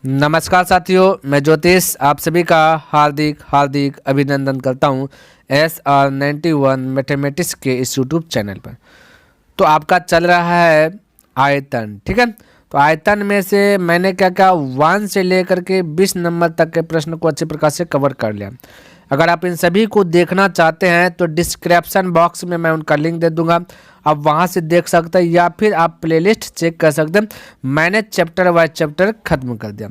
नमस्कार साथियों, मैं ज्योतिष आप सभी का हार्दिक हार्दिक अभिनंदन करता हूं SR91 मैथमेटिक्स के इस यूट्यूब चैनल पर। तो आपका चल रहा है आयतन, ठीक है। तो आयतन में से मैंने क्या क्या 1 से लेकर के 20 नंबर तक के प्रश्न को अच्छे प्रकार से कवर कर लिया। अगर आप इन सभी को देखना चाहते हैं तो डिस्क्रिप्शन बॉक्स में मैं उनका लिंक दे दूंगा, आप वहां से देख सकते हैं या फिर आप प्लेलिस्ट चेक कर सकते हैं। मैंने चैप्टर वाइज चैप्टर खत्म कर दिया,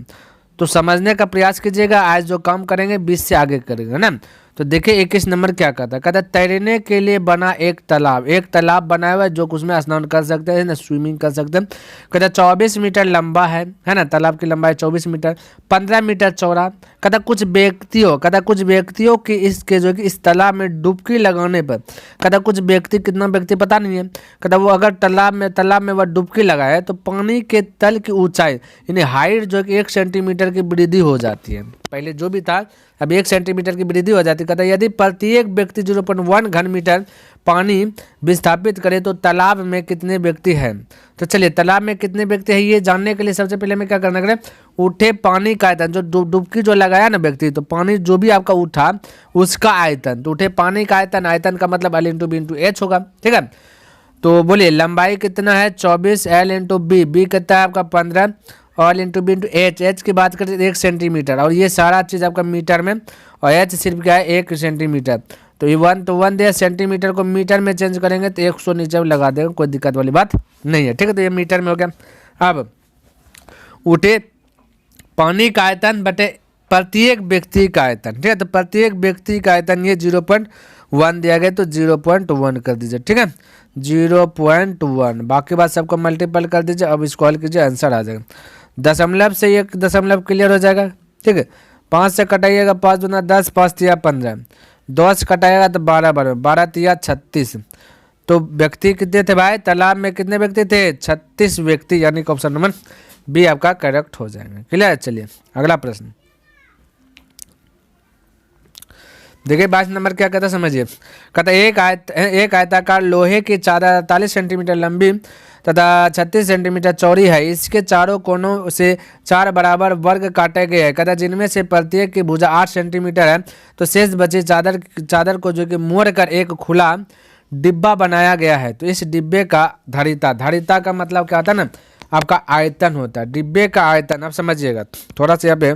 तो समझने का प्रयास कीजिएगा। आज जो काम करेंगे 20 से आगे करेंगे ना। तो देखिए 21 नंबर क्या कहता है, कहता है तैरने के लिए बना एक तालाब बनाया हुआ है जो उसमें स्नान कर सकते हैं ना, स्विमिंग कर सकते हैं। कहता है 24 मीटर लंबा है ना, तालाब की लंबाई 24 मीटर, 15 मीटर चौड़ा। कहता कुछ व्यक्तियों की इसके जो कि इस तालाब में डुबकी लगाने पर, कहता कुछ व्यक्ति, कितना व्यक्ति पता नहीं है। कहता वो अगर तालाब में वह डुबकी लगाए तो पानी के तल की ऊंचाई यानी हाइट जो कि 1 सेंटीमीटर की वृद्धि हो जाती है। पहले जो भी था अब 1 सेंटीमीटर की वृद्धि हो जाती है। कहता है यदि प्रत्येक व्यक्ति 0.1 घन मीटर पानी विस्थापित करे तो तालाब में कितने व्यक्ति हैं। तो चलिए तालाब में कितने व्यक्ति हैं ये जानने के लिए सबसे पहले हमें क्या करना है, उठे पानी का आयतन, जो डुबकी जो लगाया ना व्यक्ति, तो पानी जो भी आपका उठा उसका आयतन, तो उठे पानी का आयतन का मतलब L into B into H होगा, ठीक है। तो बोलिए लंबाई कितना है 24, L इंटू बी कितना है आपका 15 और इंटू बी इंटू एच की बात करें 1 सेंटीमीटर, और ये सारा चीज़ आपका मीटर में, और एच सिर्फ क्या है 1 सेंटीमीटर। तो ये 1 दे, सेंटीमीटर को मीटर में चेंज करेंगे तो 100 नीचे लगा देंगे, कोई दिक्कत वाली बात नहीं है, ठीक है। तो ये मीटर में हो गया। अब उठे पानी का आयतन बटे प्रत्येक व्यक्ति का आयतन, ठीक है। तो प्रत्येक व्यक्ति का आयतन ये 0.1 दिया गया, तो 0.1 कर दीजिए, ठीक है, 0.1। बाकी बात सबको मल्टीपल कर दीजिए। अब इसको हल कीजिए, आंसर आ जाएगा। दशमलव से एक दशमलव क्लियर हो जाएगा, ठीक है। 5 से कटाइएगा, 5 दूना 10, 5 तिया 15, 10 कटाएगा तो 12 12 तिया 36। तो व्यक्ति कितने थे भाई, तालाब में कितने व्यक्ति थे 36 व्यक्ति, यानी कि ऑप्शन नंबर बी आपका करेक्ट हो जाएगा। क्लियर है। चलिए अगला प्रश्न देखिए 22 नंबर क्या कहता है समझिए। कहता एक आयताकार लोहे की चादर 48 सेंटीमीटर लंबी तथा 36 सेंटीमीटर चौड़ी है। इसके चारों कोनों से 4 बराबर वर्ग काटे गए हैं। कहता जिनमें से प्रत्येक की भुजा 8 सेंटीमीटर है। तो शेष बची चादर को जो कि मोड़ कर एक खुला डिब्बा बनाया गया है। तो इस डिब्बे का धारिता का मतलब क्या होता है ना, आपका आयतन होता है। डिब्बे का आयतन आप समझिएगा, थोड़ा सा यहाँ पे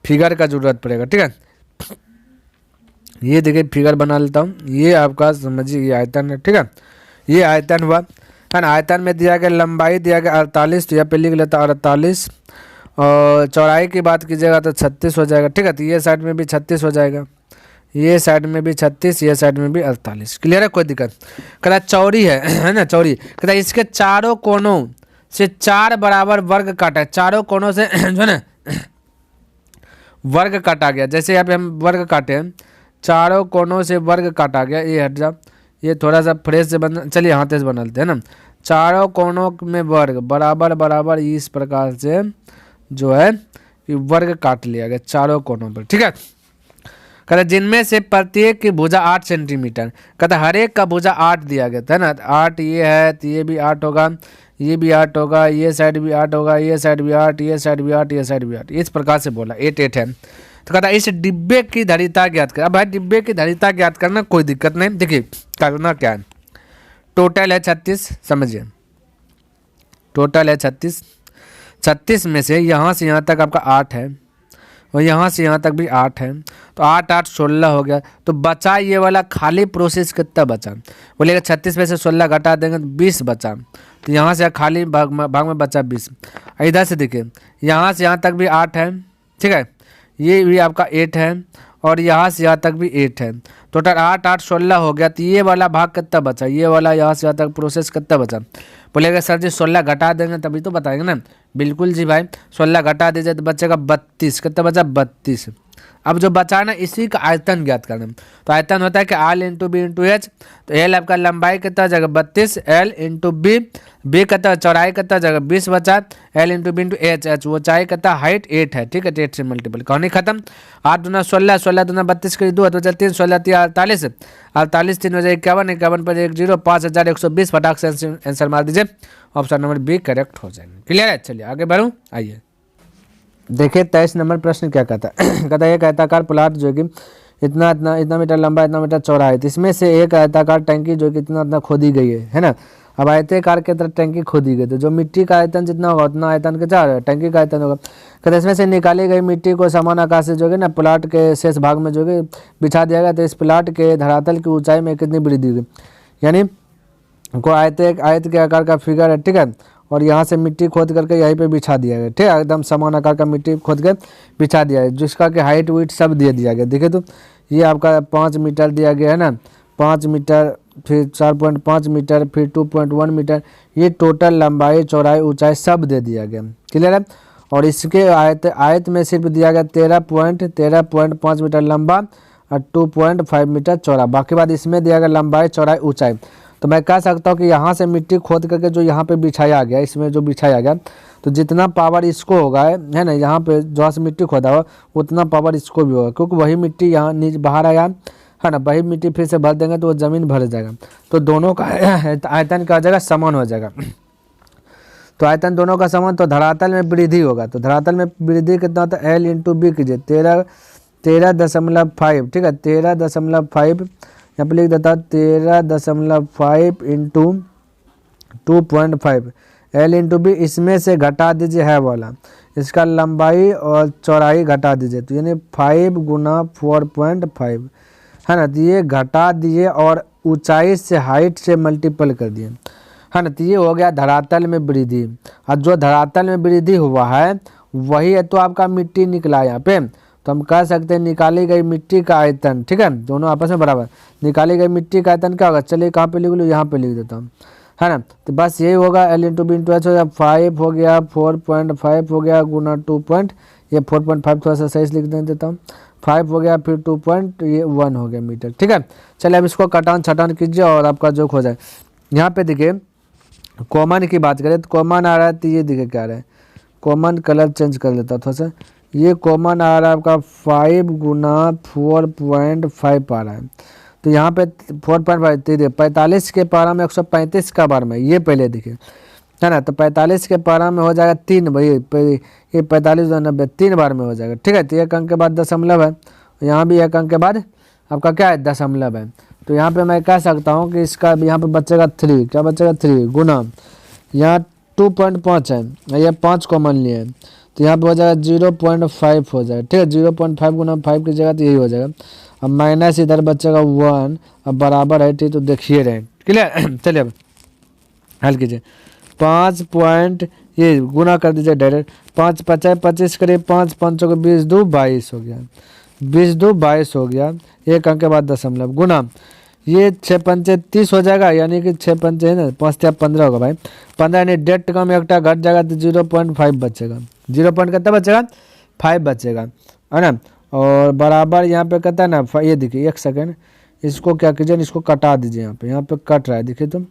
फिगर का जरूरत पड़ेगा, ठीक है। ये देखिए फिगर बना लेता हूँ, ये आपका समझिए ये आयतन है, ठीक है। ये आयतन हुआ है ना। आयतन में दिया गया लंबाई दिया गया 48, तो यहाँ पे लिख लेता 48, और चौड़ाई की बात कीजिएगा तो 36 हो जाएगा, ठीक है। तो ये साइड में भी 36 हो जाएगा, ये साइड में भी 36, ये साइड में भी 48। क्लियर है, कोई दिक्कत। कहता चौड़ी है ना, चौड़ी। कहता इसके चारों कोनों से 4 बराबर वर्ग काटा है। चारों कोनों से जो है ना वर्ग काटा गया। जैसे यहाँ पे हम वर्ग काटे हैं, चारों कोनों से वर्ग काटा गया। ये हट जा, ये थोड़ा सा फ्रेश से बन, चलिए हाथ से बना लेते हैं ना। चारों कोनों में वर्ग बराबर बराबर इस प्रकार से जो है कि वर्ग काट लिया गया चारों कोनों पर, ठीक है। कहता जिनमें से प्रत्येक की भुजा 8 सेंटीमीटर, कहता हर एक का भुजा 8 दिया गया था ना। 8 ये है तो ये भी 8 होगा, ये भी 8 होगा, ये साइड भी 8 होगा, ये साइड भी 8, ये साइड भी 8, ये साइड भी 8, इस प्रकार से बोला 8 8 है। तो कहता इस डिब्बे की धारिता ज्ञात कर। अब भाई डिब्बे की धारिता ज्ञात करना कोई दिक्कत नहीं। देखिए करना क्या है, टोटल है 36, समझिए टोटल है 36। 36 में से यहाँ से यहाँ तक आपका 8 है, और यहाँ से यहाँ तक भी 8 है। तो 8 8 16 हो गया। तो बचा ये वाला खाली प्रोसेस कितना बचा, बोलेगा 36 में से 16 घटा देंगे तो 20 बचा। तो यहाँ से खाली भाग में बचा 20। इधर से देखिए यहाँ से यहाँ तक भी 8 है, ठीक है, ये भी आपका 8 है, और यहाँ से यहाँ तक भी 8 है। टोटल 8 8 16 हो गया। तो ये वाला भाग कितना बचा, ये वाला यहाँ से यहाँ तक प्रोसेस कितना बचा। बोलेगा सर जी 16 घटा देंगे तभी तो बताएंगे ना। बिल्कुल जी भाई, 16 घटा दीजिए तो बचेगा 32। कितना बचा 32। अब जो बचा ना इसी का आयतन ज्ञात करना। तो आयतन होता है कि L into B into H. तो L आपका लंबाई कितना जाएगा 32, L इंटू बी कितना चौड़ाई कितना जाएगा 20 बचा, L into B into H ऊंचाई कितना हाइट 8 है, ठीक है। 8 से मल्टीपल कहानी खत्म। 8 दूना 16, 16 दूना 32 के 2 तो 3, 16 3 48, 48 3 हो जाए 51, 51 पर 1 0, 5120 फटाक से आंसर मार दीजिए। ऑप्शन नंबर बी करेक्ट हो जाएंगे। क्लियर है। चलिए आगे बढ़ूँ, आइए देखिए 23 नंबर प्रश्न क्या कहता है कहता है एक आयताकार प्लाट जो कि इतना इतना इतना मीटर लंबा इतना मीटर चौड़ा है, तो इसमें से एक आयताकार टंकी जो कि इतना इतना खोदी गई है ना। अब आयताकार के तरह टंकी खोदी गई, तो जो मिट्टी का आयतन जितना होगा उतना आयतन के चार टंकी का आयतन होगा। कहते इसमें से निकाली गई मिट्टी को समान आकार से जो है ना प्लाट के शेष भाग में जो है बिछा दिया गया, तो इस प्लाट के धरातल की ऊंचाई में कितनी वृद्धि हुई। यानी को आयत के आकार का फिगर है, ठीक है, और यहाँ से मिट्टी खोद करके यहीं पे बिछा दिया गया, ठीक है, एकदम समान आकार का मिट्टी खोद के बिछा दिया है, जिसका कि हाइट वेट सब दे दिया गया। देखिए तो ये आपका 5 मीटर दिया गया है ना, 5 मीटर, फिर 4.5 मीटर, फिर 2.1 मीटर, ये टोटल लंबाई चौड़ाई ऊंचाई सब दे दिया गया। क्लियर है। और इसके आयत में सिर्फ दिया गया 13.5 मीटर लंबा और 2.5 मीटर चौड़ा, बाकी बात इसमें दिया गया लंबाई चौड़ाई ऊंचाई। तो मैं कह सकता हूँ कि यहाँ से मिट्टी खोद करके जो यहाँ पे बिछाया गया, इसमें जो बिछाया गया, तो जितना पावर इसको होगा है ना, यहाँ पे जहाँ से मिट्टी खोदा हुआ उतना पावर इसको भी होगा, क्योंकि वही मिट्टी यहाँ नीचे बाहर आया है ना, वही मिट्टी फिर से भर देंगे तो वो ज़मीन भर जाएगा, तो दोनों का आयतन क्या हो जाएगा, समान हो जाएगा। तो आयतन दोनों का समान, तो धरातल में वृद्धि होगा, तो धरातल में वृद्धि कितना होता है, L इंटू बी कीजिए 13.5, ठीक है, 13.5 यहाँ पर लिख देता 13.5 इंटू 2.5 L इंटू बी, इसमें से घटा दीजिए है वाला, इसका लंबाई और चौड़ाई घटा दीजिए, तो यानी 5 गुना 4.5 है ना, तो ये घटा दिए और ऊंचाई से हाइट से मल्टीपल कर दिए है ना, तो ये हो गया धरातल में वृद्धि। और जो धरातल में वृद्धि हुआ है वही है तो आपका मिट्टी निकला यहाँ पे, तो हम कह सकते हैं निकाली गई मिट्टी का आयतन, ठीक है, दोनों आपस में बराबर, निकाली गई मिट्टी का आयतन क्या होगा, चलिए कहाँ पे लिख लो, यहाँ पे लिख देता हूँ है ना, तो बस यही होगा L into B into H हो गया, 5 हो गया, 4.5 हो गया गुना 2. ये 4.5 थोड़ा सा सही से लिख देता हूँ, 5 हो गया, फिर 2.1 हो गया मीटर, ठीक है। चलिए अब इसको कटान छटान कीजिए और आपका जो हो जाए। यहाँ पे देखिए कॉमन की बात करें तो कॉमन आ रहा है, तो ये देखिए क्या आ रहा है, कॉमन कलर चेंज कर लेता थोड़ा सा, ये कॉमन आ रहा है आपका 5 गुना 4.5 आ रहा है, तो यहाँ पे 4.5 45 के पारा में 135 का बार में, ये पहले देखिए है ना, तो 45 के पारा में हो जाएगा 3 भाई, ये 45 90 3 बार में हो जाएगा, ठीक है। तो एक अंक के बाद दशमलव है, यहाँ भी एक अंक के बाद आपका क्या है, दशमलव है, तो यहाँ पे मैं कह सकता हूँ कि इसका यहाँ पे बचेगा 3, क्या बचेगा 3 गुना, यहाँ 2.5 है, ये 5 कॉमन लिए है, तो यहाँ पे हो जाएगा 0.5 हो जाएगा, ठीक है, 0.5 गुना 5 की जगह तो यही हो जाएगा। अब माइनस इधर बचेगा 1, अब बराबर है, ठीक, तो देखिए रहे, क्लियर। चलिए अब हल कीजिए, 5 पॉइंट ये गुना कर दीजिए डायरेक्ट, 5 5 25 करिए, 5 5 को 20 2 22 हो गया, 20 2 22 हो गया, एक अंक के बाद दशमलव गुना, ये 6 5 30 हो जाएगा, यानी कि 6 5 है ना, 5 15 होगा भाई, 15 यानी डेट कम एकटा घट जाएगा, तो 0.5 बचेगा, 0 पॉइंट कितना बचेगा 5 बचेगा है ना। और बराबर यहाँ पे कहता है ना, ये देखिए एक सेकेंड, इसको क्या कीजिए, इसको कटा दीजिए, यहाँ पे कट रहा है, देखिए तुम,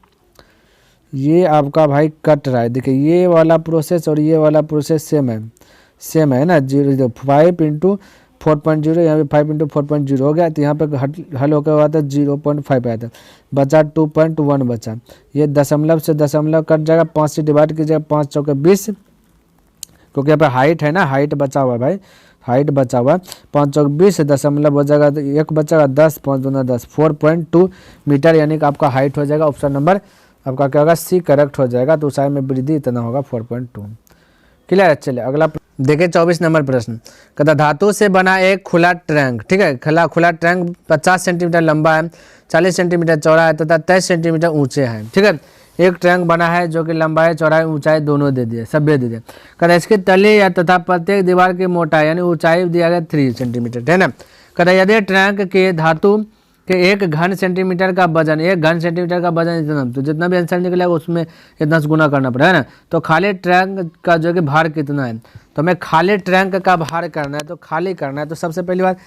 ये आपका भाई कट रहा है, देखिए ये वाला प्रोसेस और ये वाला प्रोसेस सेम है ना, 5 इंटू 4.0, यहाँ पे 5 इंटू 4.0 हो गया, तो यहाँ पे हल होकर हुआ था 0.5 आया था, बचा 2.1 बचा, ये दशमलव से दशमलव कट जाएगा, 5 से डिवाइड कीजिएगा, 5 चौके 20, क्योंकि यहाँ पे हाइट है ना, हाइट बचा हुआ है भाई, हाइट बचा हुआ है, 5 चौक 20 दशमलव हो जाएगा, तो एक बचेगा 10, 5 दूना 10, 4.2 मीटर, यानी कि आपका हाइट हो जाएगा, ऑप्शन नंबर आपका क्या होगा, सी करेक्ट हो जाएगा, तो ऊंचाई में वृद्धि इतना होगा 4.2। क्लियर। चलिए अगला देखिए 24 नंबर प्रश्न, कहता धातु से बना एक खुला टैंक, ठीक है, खुला टैंक 50 सेंटीमीटर लंबा है, 40 सेंटीमीटर चौड़ा है तथा 23 सेंटीमीटर ऊंचे है, ठीक है। एक टैंक बना है जो कि लंबाई चौड़ाई ऊंचाई दोनों दे दिए, सब दे दिए। कहता इसके तले या तथा प्रत्येक दीवार की मोटाई यानी ऊंचाई दिया गया 3 सेंटीमीटर, है ना। कहता यदि टैंक के धातु के 1 घन सेंटीमीटर का वजन, 1 घन सेंटीमीटर का वजन इतना, तो जितना भी आंसर निकलेगा उसमें इतना से गुना करना पड़ेगा, है ना। तो खाली टैंक का जो कि भार कितना है, तो हमें खाली टैंक का भार करना है, तो खाली करना है, तो सबसे पहली बात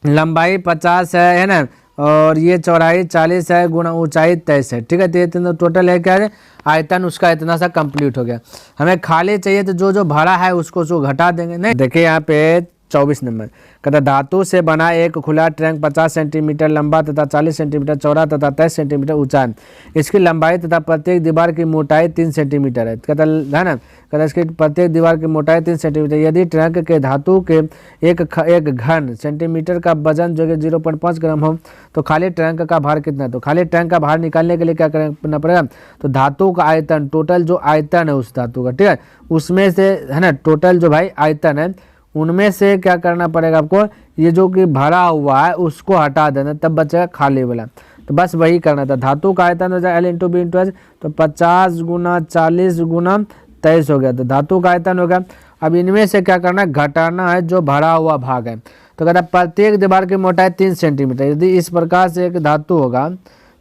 लंबाई 50 है ना, और ये चौड़ाई 40 है, गुणा ऊंचाई 23 है, ठीक है। तो ये टोटल है क्या है, आयतन उसका इतना सा कंप्लीट हो गया। हमें खाली चाहिए, तो जो जो भरा है उसको घटा देंगे, नहीं देखिए यहाँ पे 24 नंबर कहता धातु से बना एक खुला टैंक 50 सेंटीमीटर लंबा तथा 40 सेंटीमीटर चौड़ा तथा 23 सेंटीमीटर ऊंचा है। इसकी लंबाई तथा प्रत्येक दीवार की मोटाई 3 सेंटीमीटर है। कहता है ना, कहता इसकी प्रत्येक दीवार की मोटाई 3 सेंटीमीटर। यदि टैंक के धातु के एक घन सेंटीमीटर का वजन जो कि 0.5 ग्राम हो तो खाली टैंक का भार कितना है। तो खाली टैंक का भार निकालने के लिए क्या करना पड़ेगा, तो धातु का आयतन, टोटल जो आयतन है उस धातु का, ठीक है, उसमें से है ना, टोटल जो भाई आयतन है उनमें से क्या करना पड़ेगा आपको, ये जो कि भरा हुआ है उसको हटा देना, तब बचेगा खाली वाला। तो बस वही करना था। धातु का आयतन हो जाए L into B into H, तो 50 गुना 40 गुना 23 हो गया, तो धातु का आयतन हो गया। अब इनमें से क्या करना है, घटाना है जो भरा हुआ भाग है। तो कहता है प्रत्येक दीवार की मोटाई 3 सेंटीमीटर। यदि इस प्रकार से एक धातु होगा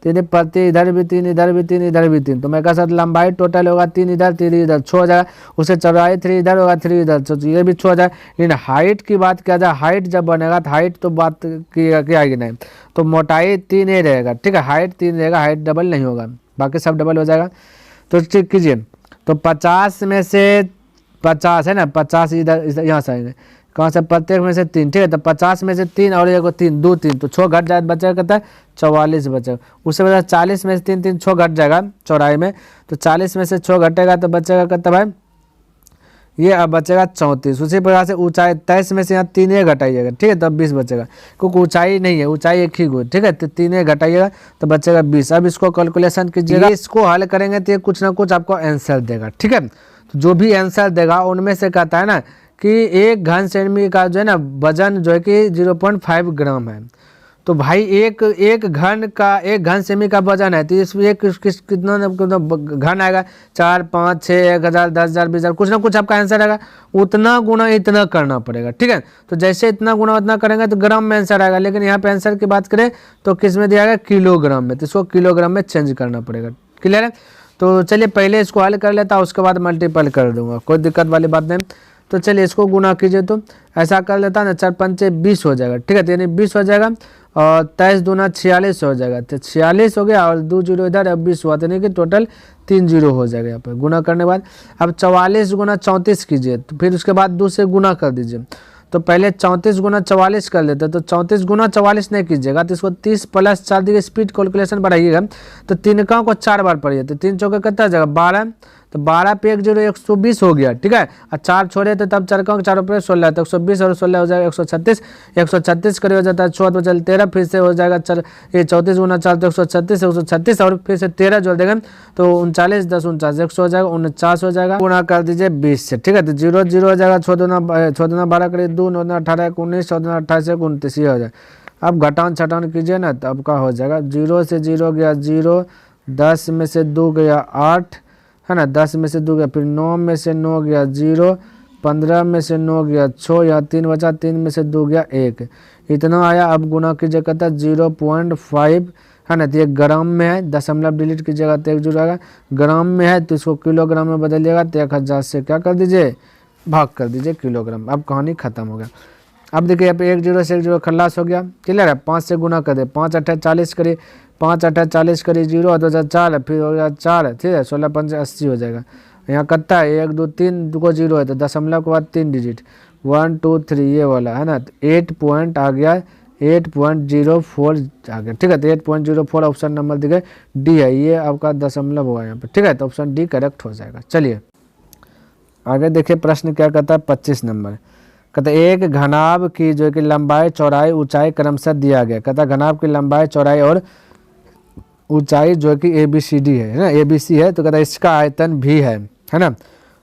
तो यदि प्रत्येक इधर भी 3 इधर भी 3 इधर भी 3, तो मैं कह सकता लंबाई टोटल होगा 3 इधर 3 इधर 6 हो जाएगा। उसे चौड़ाई 3 इधर होगा 3 इधर, तो ये भी 6 हो जाएगा। लेकिन हाइट की बात किया जाए, हाइट जब बनेगा तो हाइट तो बात की आएगी नहीं, तो मोटाई 3 ही रहेगा, ठीक है, हाइट 3 रहेगा, हाइट डबल नहीं होगा, बाकी सब डबल हो जाएगा। तो चेक कीजिए, तो 50 में से 50 है ना, 50 इधर यहाँ से आएंगे, कहाँ से, प्रत्येक में से 3, ठीक है, तो 50 में से 3 और एक 3 2 3, तो 6 घट जाए बचेगा, कहता है 44 बचेगा। उससे बचा 40 में से 3 3 6 घट जाएगा चौड़ाई में, तो 40 में से 6 घटेगा तो बचेगा, कहता भाई ये अब बचेगा 34। उसी प्रकार से ऊंचाई 23 में से यहाँ 3 ही घटाइएगा, ठीक है, तब 20 बचेगा, क्योंकि ऊंचाई नहीं है, ऊंचाई एक ही गो, ठीक है, तो 3 ही घटाइएगा तो बचेगा 20। अब इसको कैलकुलेशन कीजिएगा, इसको हल करेंगे तो ये कुछ ना कुछ आपको आंसर देगा, ठीक है। तो जो भी आंसर देगा उनमें से कहता है ना कि एक घन सेमी का जो है ना वजन जो है कि 0.5 ग्राम है। तो भाई एक घन सेमी का वजन है, तो इसमें कितना घन आएगा, 4 5 6 1000 10000 20000, कुछ ना कुछ आपका आंसर आएगा। उतना गुना इतना करना पड़ेगा, ठीक है। तो जैसे इतना गुना उतना करेंगे तो ग्राम में आंसर आएगा, लेकिन यहाँ पे आंसर की बात करें तो किस में दिया गया, किलोग्राम में, तो इसको किलोग्राम में चेंज करना पड़ेगा। क्लियर है। तो चलिए पहले इसको हल कर लेता हूँ, उसके बाद मल्टीपल कर दूंगा, कोई दिक्कत वाली बात नहीं। तो चलिए इसको गुना कीजिए, तो ऐसा कर लेता ना, 4 5 20 हो जाएगा, ठीक है, तो यानी 20 हो जाएगा और 23 दूना 46 हो जाएगा, तो 46 हो गया और 2 जीरो इधर, अब 20 हुआ, तो यानी कि टोटल 3 जीरो हो जाएगा यहाँ पर गुना करने के बाद। अब 44 गुना 34 कीजिए, तो फिर उसके बाद 2 से गुना कर दीजिए। तो पहले 34 गुना 44 कर लेते, तो 34 गुना 44 नहीं कीजिएगा, तो इसको 30 प्लस 4 देखिए स्पीड कैलकुलेशन बढ़ाइएगा, तो 3 का को 4 बार पढ़िए, तो 3 चौके कितना हो जाएगा 12, तो 12 पे 1 0 120 हो गया, ठीक है, और 4 छोड़े तो तब 4 का 4 पे 16, तो 120 और 16 हो जाएगा 136, 136 करीब हो जाता है 4 बचल 13, फिर से हो जाएगा 34 गुना 4 तो 136 और फिर से 13 जोड़ देंगे तो 39 10 49 100 हो जाएगा, 49 हो जाएगा, गुना कर दीजिए 20 से, ठीक है, तो 0 0 हो जाएगा, 6 दूना 12 करीब 2 9 18 19 14 28 29 ये हो जाएगा। अब घटान छटान कीजिए ना, तो आपका हो जाएगा 0 से 0 गया 0, 10 में से 2 गया 8 है ना, 10 में से 2 गया, फिर 9 में से 9 गया 0, 15 में से 9 गया 6, या 3 बचा, 3 में से 2 गया 1, इतना आया। अब गुना कीजिए, कहता 0.5 है ना, तो ये ग्राम में है, दशमलव डिलीट कीजिएगा तो 1 जीरो आएगा, ग्राम में है तो इसको किलोग्राम में बदलिएगा, तो 1000 से क्या कर दीजिए भाग कर दीजिए किलोग्राम। अब कहानी खत्म हो गया। अब देखिए यहाँ पे 1 0 से 1 0 खल्लास हो गया, क्लियर है। 5 से गुना कर दे, 5 8 40 करिए, 5 8 40 करिए 0 तो 4, फिर हो गया 4, ठीक है, 16 5 80 हो जाएगा। यहाँ कितना है 1 2 3 को 0 है, तो दशमलव के बाद 3 डिजिट 1 2 3 ये वाला है ना, तो 8 पॉइंट आ गया, 8.04 आ गया, ठीक है, तो 8.04 ऑप्शन नंबर दिखे डी है, ये आपका दशमलव होगा यहाँ पे, ठीक है, तो ऑप्शन डी करेक्ट हो जाएगा। चलिए आगे देखिए प्रश्न क्या कहता है, 25 नंबर कहता है एक घनाभ की जो कि लंबाई चौड़ाई ऊंचाई क्रमशः दिया गया। कहता है घनाभ की लंबाई चौड़ाई और ऊंचाई जो कि ABCD है ना, ABC है, तो कहता है इसका आयतन भी है ना,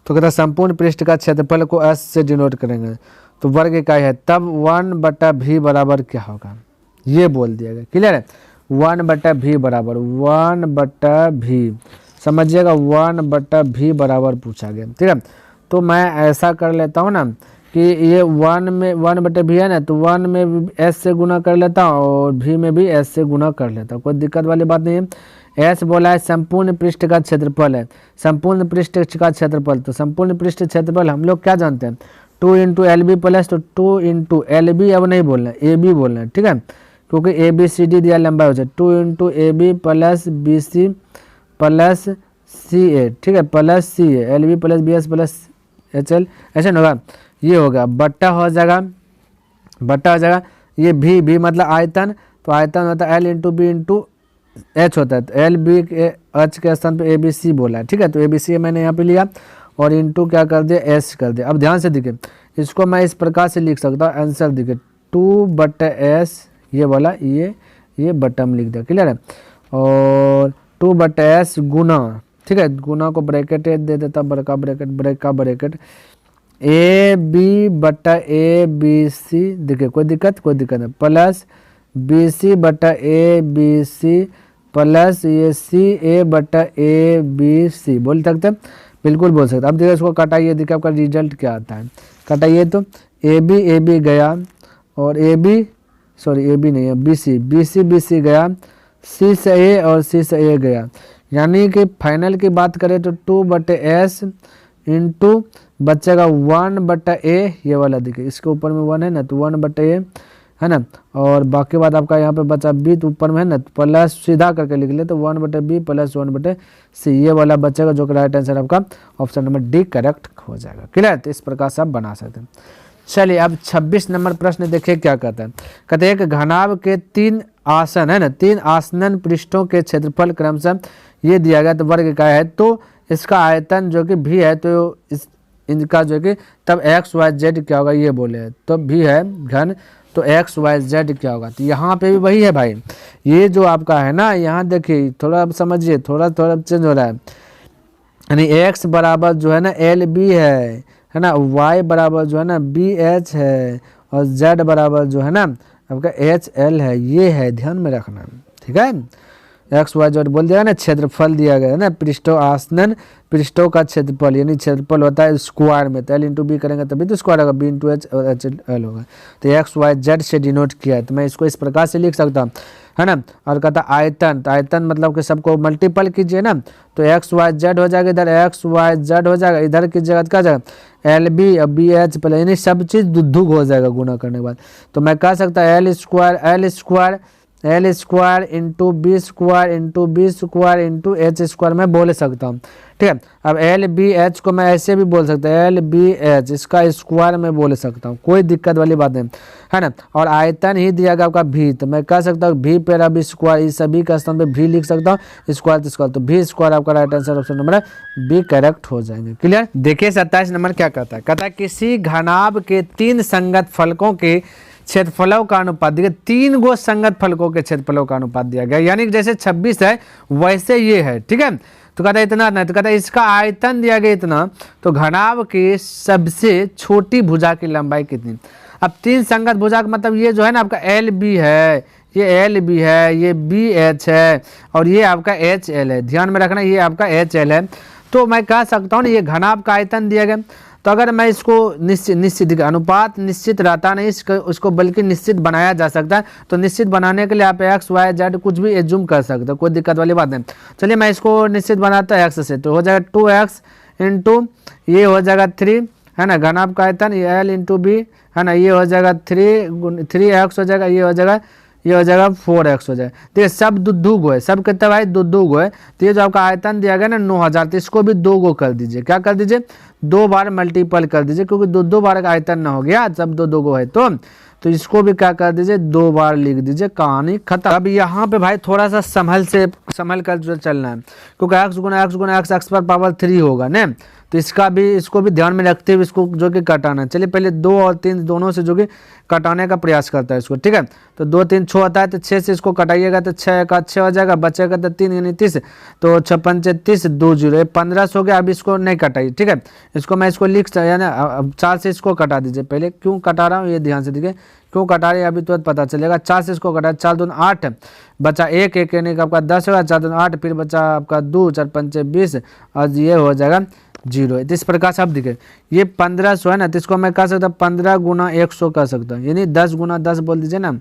तो कहता है संपूर्ण पृष्ठ का क्षेत्रफल को S से डिनोट करेंगे, तो वर्ग इकाई है, तब 1/v बराबर क्या होगा, ये बोल दिया गया। क्लियर है, 1/v बराबर 1/v, समझिएगा 1/v बराबर पूछा गया, ठीक है। तो मैं ऐसा कर लेता हूँ ना कि ये 1 में 1/v है ना, तो 1 में S से गुना कर लेता हूँ और v में भी S से गुना कर लेता हूँ, कोई दिक्कत वाली बात नहीं है। S बोला है संपूर्ण पृष्ठ का क्षेत्रफल है, संपूर्ण पृष्ठ का क्षेत्रफल, तो संपूर्ण पृष्ठ क्षेत्रफल हम लोग क्या जानते हैं 2 इंटू LB प्लस, तो 2 इंटू LB अब नहीं बोलना है AB बोलना है, ठीक है, क्योंकि ABCD दिया लंबाई हो जाए 2 into AB plus BC plus CA, ठीक है, plus CA LB plus BS plus HL, ऐसे होगा, ये होगा बट्टा हो जाएगा बटा हो जाएगा ये भी मतलब आयतन, तो आयतन होता है L into B into H होता है, तो एल बी एच के स्थान पे ABC बोला है, ठीक है। तो ABC मैंने यहाँ पे लिया और इंटू क्या कर दिया एस कर दिया। अब ध्यान से देखिए, इसको मैं इस प्रकार से लिख सकता हूँ, आंसर देखिए 2/s ये वाला ये बटम लिख दिया, क्लियर है। और 2/s गुना, ठीक है, गुना को ब्रैकेट दे देता, बड़का ब्रैकेट AB/ABC, देखिए कोई दिक्कत नहीं, प्लस BC/ABC प्लस ये CA/ABC बोल सकते हैं, बिल्कुल बोल सकते हैं। अब देखिए इसको कटाइए, देखिए आपका रिजल्ट क्या आता है, कटाइए तो AB गया और AB नहीं है, BC गया, C से A और C से A गया, यानी कि फाइनल की बात करें तो 2/s इंटू बचेगा 1/a, ये वाला देखिए इसके ऊपर में 1 है ना, तो 1/a है ना, और बाकी बात आपका यहाँ पे बचा b, तो ऊपर में है ना, प्लस सीधा करके लिख ले तो 1/b प्लस 1/c ये वाला बचेगा, जो कि राइट आंसर आपका ऑप्शन नंबर डी करेक्ट हो जाएगा, क्लियर। तो इस प्रकार से आप बना सकते हैं। चलिए अब 26 नंबर प्रश्न देखिए क्या कहता है, कहते हैं एक घनाभ के 3 आसन है ना, 3 आसनन पृष्ठों के क्षेत्रफल क्रमशः ये दिया गया, तो वर्ग का है, तो इसका आयतन जो कि भी है, तो इनका जो कि तब XYZ क्या होगा ये बोले, तो भी है घन, तो XYZ क्या होगा, तो यहाँ पे भी वही है भाई, ये जो आपका है ना, यहाँ देखिए थोड़ा अब समझिए, थोड़ा चेंज हो रहा है, यानी x बराबर जो है ना LB है ना, y बराबर जो है ना BH है, और z बराबर जो है ना आपका HL है, ये है ध्यान में रखना, ठीक है। XYZ बोल दिया ना, क्षेत्रफल दिया गया है ना, पृष्ठों आसनन पृष्ठों का क्षेत्रफल, यानी क्षेत्रफल होता है स्क्वायर में, तो L इंटू बी करेंगे तभी तो स्क्वायर होगा, B इंटू H और HL होगा, तो XYZ से डिनोट किया है, तो मैं इसको इस प्रकार से लिख सकता हूँ, है ना। और कहता आयतन, तो आयतन मतलब कि सबको मल्टीपल कीजिए ना, तो XYZ हो जाएगा, इधर XYZ हो जाएगा, इधर की जगह क्या जाएगा LB और BH प्लस, यानी सब चीज़ दुद्धुक हो जाएगा गुना करने के बाद, तो मैं कह सकता L square into B square into H square मैं बोल सकता हूँ, ठीक है। अब LBH को मैं ऐसे भी बोल सकता हूँ, LBH इसका स्क्वायर में बोल सकता हूँ, कोई दिक्कत वाली बात नहीं है ना। और आयतन ही दिया गया आपका भी, तो मैं कह सकता हूँ भी पेरा B स्क्वायर, इस सभी का स्थान पे भी लिख सकता हूँ, स्क्वायर तो भी स्क्वायर आपका right answer option number B correct हो जाएंगे, क्लियर। देखिए 27 नंबर क्या कहता है, कहता है किसी घनाभ के 3 संगत फलकों के क्षेत्रफलों का अनुपात, देखिए 3 गो संगत फलकों के क्षेत्रफलों का अनुपात दिया गया, यानी जैसे 26 है वैसे ये है, ठीक है। तो कहता है इतना नहीं, तो कहता है इसका आयतन दिया गया इतना, तो घनाभ के सबसे छोटी भुजा की लंबाई कितनी। अब 3 संगत भुजा का मतलब ये जो है ना आपका LB है, ये LB है, ये BH है, और ये आपका HL है, ध्यान में रखना ये आपका HL है। तो मैं कह सकता हूँ ये घनाभ का आयतन दिया गया, तो अगर मैं इसको निश्चित अनुपात निश्चित रहता नहीं, उसको बल्कि निश्चित बनाया जा सकता है, तो निश्चित बनाने के लिए आप XYZ कुछ भी एज्यूम कर सकते हो, कोई दिक्कत वाली बात नहीं। चलिए मैं इसको निश्चित बनाता है x से, तो हो जाएगा 2x इंटू ये हो जाएगा 3 है ना, घनाभ का आयतन ये L इंटू बी है ना, ये हो जाएगा 3x हो जाएगा, ये हो जाएगा 4x हो जाएगा, तो ये सब दुद्धुग है, सब कितना भाई दुद्धुग है। तो ये जो आपका आयतन दिया गया ना 9000, तो इसको भी 2 गो कर दीजिए, क्या कर दीजिए 2 बार मल्टीपल कर दीजिए, क्योंकि 2 बार का आयतन ना हो गया, सब 2 गो है, तो इसको भी क्या कर दीजिए 2 बार लिख दीजिए, कहानी खत्म। अब यहाँ पे भाई थोड़ा सा संभल कर जो चलना है, क्योंकि x गुना x पर पावर 3 होगा ना, तो इसको भी ध्यान में रखते हुए इसको जो कि कटाना। चलिए पहले 2 और 3 दोनों से जो कि कटाने का प्रयास करता है इसको, ठीक है। तो 2 3 6 आता है, तो 6 से इसको कटाइएगा तो 6 का 6 हो जाएगा, बचेगा तो 3 यानी 30, तो 6 5 30 2 0 15 हो गया। अब इसको नहीं कटाइए, ठीक है, इसको मैं इसको लिख यानी 4 से इसको कटा दीजिए। पहले क्यों कटा रहा हूँ ये ध्यान से देखिए, क्यों कटा रहे हैं अभी तो पता चलेगा। 4 से इसको कटा, 4 दूनी 8 बचा 1 यानी कि आपका 10 होगा, 4 दूनी 8 फिर बचा आपका 2 4 5 20 और ये हो जाएगा 0। इस प्रकार से आप देखिए ये 1500 है ना, तो इसको मैं कह सकता हूँ 15 गुना 100 कर सकता हूँ, यानी 10 गुना 10 बोल दीजिए ना।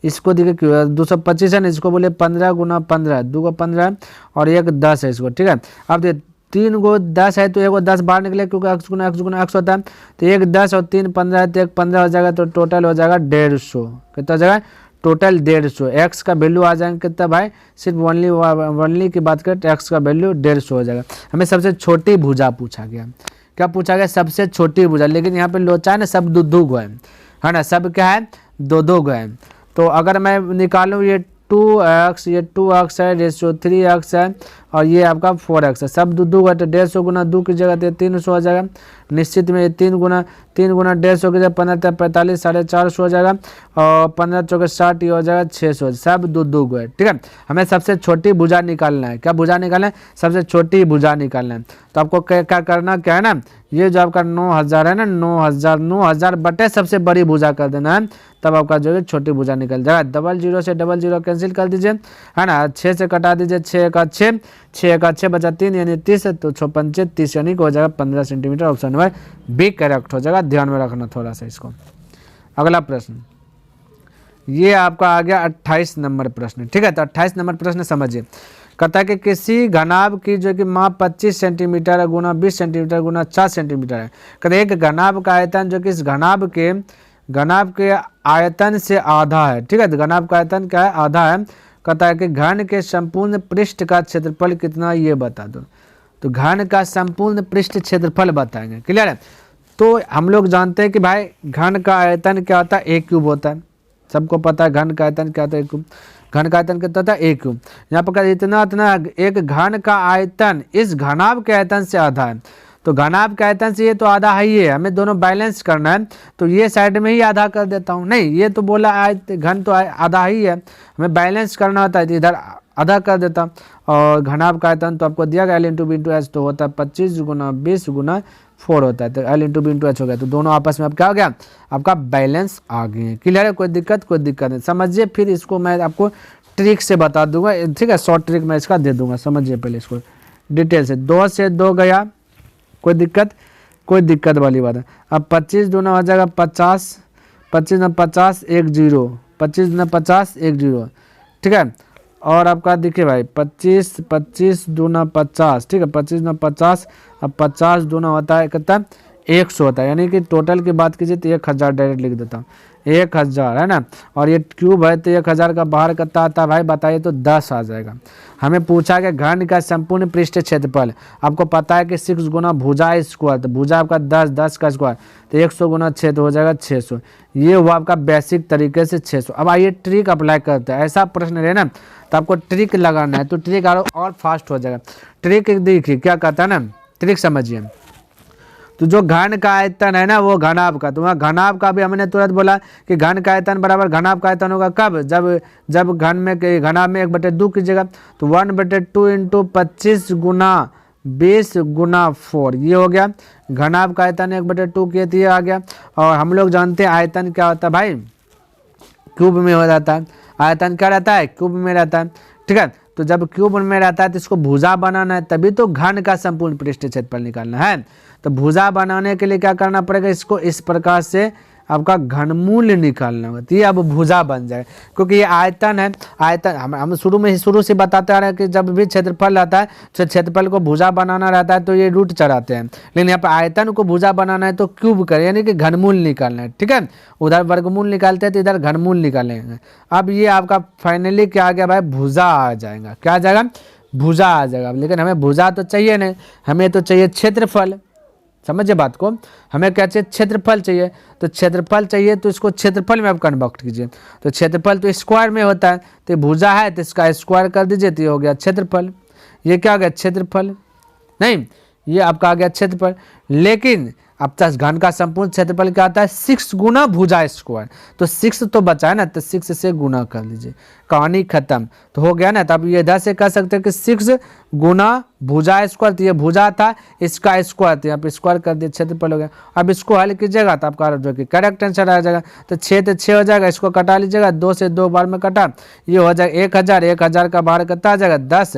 इसको देखिए 225 है ना, इसको बोले 15 गुना 15, 2 को 15 और 1 10 है इसको, ठीक है। अब देखिए 3 गो 10 है, तो 1 को 10 बाहर निकले, क्योंकि x गुना x होता है, तो 1 10 और 3 15 है, तो 1 15 हो जाएगा, तो टोटल हो जाएगा 150। कितना हो जाएगा टोटल 150। x का वैल्यू आ जाएगा कितना भाई, सिर्फ ओनली की बात करें तो x का वैल्यू 150 हो जाएगा। हमें सबसे छोटी भुजा पूछा गया, क्या पूछा गया सबसे छोटी भुजा, लेकिन यहाँ पे लोचा है ना सब दुद्धुग है है ना, सब क्या है, 2 गो है। तो अगर मैं निकालूँ ये 2x, ये 2x है, रेशियो 3x है, और ये आपका 4x है, सब 2 है, तो 150 गुना 2 की जगह तो 300 हो जाएगा। निश्चित में ये 3 गुना 150 की जगह 15 45 450 हो जाएगा, और 15 चौके 60 ये हो जाएगा 600, सब 2 गो है। ठीक है, हमें सबसे छोटी भुजा निकालना है। क्या भुजा निकालना है? सबसे छोटी भुजा निकालना है। तो आपको क्या करना, क्या है ना, ये जो आपका 9000 है ना, 9000 बटे सबसे बड़ी भुजा कर देना है, तब आपका जो है छोटी भुजा निकल जाएगा। 00 से 00 कैंसिल कर दीजिए, है ना, 6 से कटा दीजिए, 6 का 6 बचा 3 यानी 30, तो 6 पंचे 30 यानी कि हो जाएगा 15 centimetre. Option number B correct हो जाएगा, ध्यान में रखना थोड़ा सा इसको। अगला प्रश्न, ये आपका आ गया 28 नंबर प्रश्न। ठीक है, तो 28 नंबर प्रश्न समझिए। कहता है कि किसी घनाभ की जो कि माप 25 सेंटीमीटर गुना 20 सेंटीमीटर गुना 4 सेंटीमीटर है। कहते हैं एक घनाभ का आयतन जो कि इस घनाभ के आयतन से आधा है। ठीक है, तो घनाभ का आयतन क्या है, आधा है। कहता है कि घन के संपूर्ण पृष्ठ का क्षेत्रफल कितना, ये बता दो। तो घन का संपूर्ण पृष्ठ क्षेत्रफल बताएंगे, क्लियर है। तो हम लोग जानते हैं कि भाई घन का आयतन क्या होता है, a क्यूब होता है। सबको पता है घन का आयतन क्या होता है, a क्यूब। घन का आयतन कितना होता है, a क्यूब। यहाँ पर इतना एक घन का आयतन इस घनाभ के आयतन से आधा है। तो घनाभ के आयतन से ये तो आधा है ही है, हमें दोनों बैलेंस करना है। तो ये साइड में ही आधा कर देता हूँ, नहीं ये तो बोला घन तो आधा ही है, हमें बैलेंस करना होता है, तो इधर आधा कर देता। और घनाभ का आयतन तो आपको दिया गया L × B × H, तो होता है 25 गुना 20 गुना 4 होता है, तो L × B × H हो गया। तो दोनों आपस में अब क्या हो गया, आपका बैलेंस आ गए। क्लियर है, कोई दिक्कत नहीं। समझिए, फिर इसको मैं आपको ट्रिक से बता दूंगा। ठीक है, शॉर्ट ट्रिक मैं इसका दे दूंगा, समझिए पहले इसको डिटेल से। 2 से 2 गया, कोई दिक्कत वाली बात है। अब 25 दूना हो जाएगा 50, 25 में 50 1 0, 25 में 50 1 0। ठीक है, और आपका देखिए भाई 25 दूना 50, ठीक है, 25 में 50, अब 50 दूना होता है कितना, 100 होता है, यानी कि टोटल की बात कीजिए तो 1000 डायरेक्ट लिख देता हूँ, 1000 है ना। और ये क्यूब है तो 1000 का बाहर कितना आता है भाई बताइए, तो 10 आ जाएगा। हमें पूछा कि घन का संपूर्ण पृष्ठ क्षेत्रफल, आपको पता है कि 6 गुना भुजा स्क्वायर, तो भुजा आपका 10 का स्क्वायर, तो 100 गुना 6 तो हो जाएगा 600। ये हुआ आपका बेसिक तरीके से 600। अब आइए ट्रिक अप्लाई करते हैं। ऐसा प्रश्न रहे ना तो आपको ट्रिक लगाना है, तो ट्रिक और फास्ट हो जाएगा। ट्रिक देखिए क्या कहता है ना, ट्रिक समझिए। तो जो घन का आयतन है ना वो घनाभ का, तो वहाँ घनाभ का भी हमने तुरंत बोला कि घन का आयतन बराबर घनाभ का आयतन होगा कब, जब घनाभ में 1/2 कीजिएगा, तो 1/2 इंटू 25 गुना 20 गुना 4, ये हो गया। घनाभ का आयतन 1/2 किए तो ये आ गया। और हम लोग जानते हैं आयतन क्या होता है भाई, क्यूब में हो जाता है। आयतन क्या रहता है, क्यूब में रहता है। ठीक है, तो जब क्यूब में रहता है तो इसको भुजा बनाना है, तभी तो घन का संपूर्ण पृष्ठ क्षेत्रफल निकालना है। तो भुजा बनाने के लिए क्या करना पड़ेगा, इसको इस प्रकार से आपका घनमूल निकालना होगा, तो ये अब भुजा बन जाए। क्योंकि ये आयतन है, आयतन हम शुरू से बताते आ रहे हैं कि जब भी क्षेत्रफल रहता है तो क्षेत्रफल को भुजा बनाना रहता है तो ये रूट चढ़ाते हैं, लेकिन यहाँ पर आयतन को भुजा बनाना है तो क्यूब करें, यानी कि घनमूल निकालना है। ठीक है, उधर वर्गमूल निकालते हैं तो इधर घनमूल निकालेंगे। अब ये आपका फाइनली क्या आ गया भाई, भुजा आ जाएगा। क्या आ जाएगा, भुजा आ जाएगा। लेकिन हमें भुजा तो चाहिए नहीं, हमें तो चाहिए क्षेत्रफल। समझिए बात को, हमें क्या चाहिए, क्षेत्रफल चाहिए। तो क्षेत्रफल चाहिए तो इसको क्षेत्रफल में आप कन्वर्ट कीजिए। तो क्षेत्रफल तो स्क्वायर में होता है, तो भुजा है तो इसका स्क्वायर कर दीजिए, तो ये हो गया क्षेत्रफल। ये क्या हो गया, क्षेत्रफल नहीं, ये आपका आ गया क्षेत्रफल। लेकिन अब तक घन का संपूर्ण क्षेत्रफल क्या आता है, 6 गुना भुजा स्क्वायर, तो 6 तो बचा है ना, तो 6 से गुना कर लीजिए, कहानी खत्म। तो हो गया ना, तब ये इधर से कह सकते हैं कि 6 गुना भुजा स्क्वायर, तो ये भुजा था इसका स्क्वायर, तो यहाँ पे स्क्वायर कर दिया, क्षेत्रफल हो गया। अब इसको हल कीजिएगा तो आपका जो कि करेक्ट आंसर आ जाएगा। तो 6 तो 6 हो जाएगा, इसको कटा लीजिएगा, 2 से 2 बार में कटा, ये हो जाएगा 1000, 1000 का बाहर कितना आ जाएगा, 10,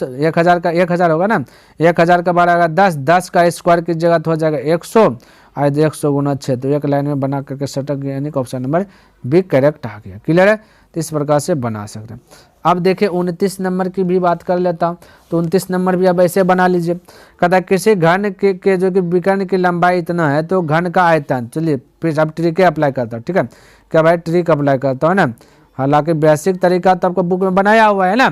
1000 का 1000 होगा ना, 1000 का बाहर आएगा 10, 10 का स्क्वायर कीजिएगा तो हो जाएगा 100, आज 100 गुना 6, तो एक लाइन में बना करके सटक गया, यानी कि ऑप्शन नंबर बी करेक्ट आ गया। क्लियर है, तो इस प्रकार से बना सकते हैं। अब देखिए 29 नंबर की भी बात कर लेता हूँ, तो 29 नंबर भी अब ऐसे बना लीजिए। कहता है किसी घन के जो कि विकर्ण की लंबाई इतना है तो घन का आयतन, चलिए फिर अब ट्रिक अप्लाई करता हूँ। ठीक है, क्या भाई ट्रिक अप्लाई करता हूँ ना, हालांकि बेसिक तरीका तो आपको बुक में बनाया हुआ है ना।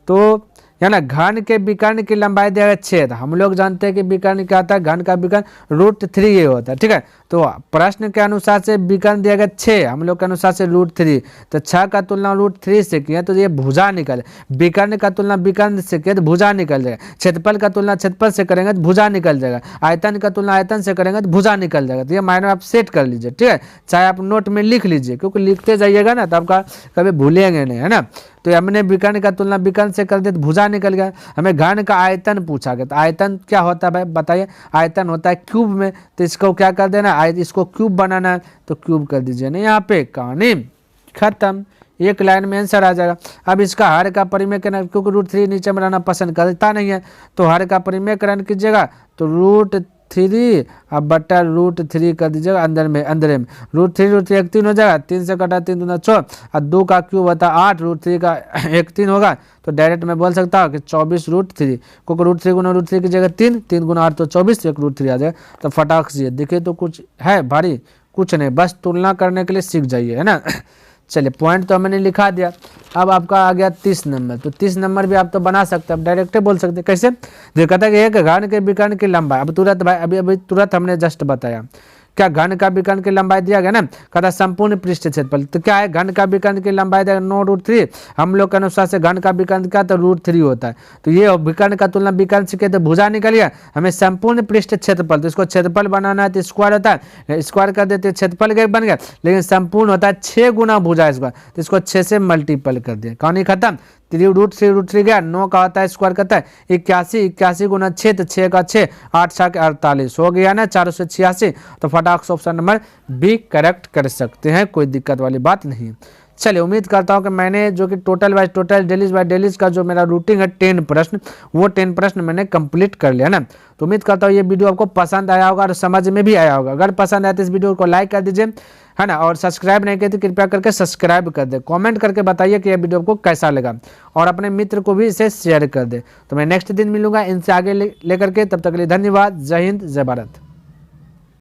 तो है ना। घन के विकर्ण की लंबाई दिया गया 6, हम लोग जानते हैं कि विकर्ण क्या होता है, घन का विकर्ण √3 ये होता है, ठीक है। तो प्रश्न के अनुसार से विकर्ण दिया गया 6, हम लोग के अनुसार से √3, तो 6 का तुलना √3 से किया तो ये भुजा निकल, विकर्ण का तुलना विकर्ण से किया तो भुजा निकल जाएगा, क्षेत्रफल का तुलना क्षेत्रफल से करेंगे तो भुजा निकल जाएगा, आयतन का तुलना आयतन से करेंगे तो भुजा निकल जाएगा। तो ये मायने आप सेट कर लीजिए, ठीक है, चाहे आप नोट में लिख लीजिए, क्योंकि लिखते जाइएगा ना तो आपका कभी भूलेंगे नहीं, है ना। तो हमने विकर्ण का तुलना विकर्ण से कर दिया तो भुजा निकल गया। हमें घन का आयतन पूछा गया, तो आयतन क्या होता है भाई बताइए, आयतन होता है क्यूब में, तो इसको क्या कर देना, इसको क्यूब बनाना है तो क्यूब कर दीजिए ना यहाँ पे, कहानी खत्म, एक लाइन में आंसर आ जाएगा। अब इसका हर का परिमेयकरण, क्योंकि √3 नीचे में रहना पसंद करता नहीं है, तो हर का परिमेयकरण कीजिएगा तो √3 अब बट्टा √3 कर दीजिएगा अंदर में √3 एक 3 हो जाएगा, 3 से कटा 3 दूना 6 और 2 का क्यूब होता है 8, √3 का एक 3 होगा, तो डायरेक्ट मैं बोल सकता हूँ कि 24√3, क्योंकि √3 गुना √3 की जगह 3 गुना 8 तो 24, एक √3 आ जाएगा। तो फटाक से देखिए तो कुछ है भारी, कुछ नहीं, बस तुलना करने के लिए सीख जाइए, है ना। चलिए पॉइंट तो मैंने लिखा दिया। अब आपका आ गया 30 नंबर, तो 30 नंबर भी आप तो बना सकते हैं, आप डायरेक्ट बोल सकते हैं। कैसे, जो कहता है कि एक घन के विकर्ण की लंबाई, अब तुरंत भाई अभी तुरंत हमने जस्ट बताया, क्या घन का विकर्ण की लंबाई दिया गया ना, कहता संपूर्ण पृष्ठ क्षेत्रफल, तो क्या है घन का विकर्ण की लंबाई दिया 9√3, हम लोग के अनुसार से घन का विकर्ण क्या तो √3 होता है, तो ये विकर्ण का तुलना विकर्ण से तो भुजा निकल गया। हमें संपूर्ण पृष्ठ क्षेत्रफल, तो इसको क्षेत्रफल बनाना है तो स्क्वायर होता है, स्क्वायर कर देते क्षेत्रफल के बन गया, लेकिन संपूर्ण होता है 6 गुना भुजा स्क्वायर, तो इसको 6 से मल्टीपल कर दिया, कहानी खत्म। √3 गया, 9 का होता है स्क्वायर करता है 81 गुना 6, तो 6 का 6, 8 6 48 हो गया ना 486, तो फटाक से ऑप्शन नंबर बी करेक्ट कर सकते हैं, कोई दिक्कत वाली बात नहीं। चलिए उम्मीद करता हूं कि मैंने जो कि total by total dailies by dailies का जो मेरा रूटीन है 10 प्रश्न, वो 10 प्रश्न मैंने कंप्लीट कर लिया ना। तो उम्मीद करता हूं ये वीडियो आपको पसंद आया होगा और समझ में भी आया होगा। अगर पसंद आया तो इस वीडियो को लाइक कर दीजिए, है ना, और सब्सक्राइब नहीं किया तो कृपया करके सब्सक्राइब कर दे, कमेंट करके बताइए कि यह वीडियो आपको कैसा लगा और अपने मित्र को भी इसे शेयर कर दे। तो मैं नेक्स्ट दिन मिलूंगा इनसे आगे लेकर के, तब तक के लिए धन्यवाद। जय हिंद, जय भारत।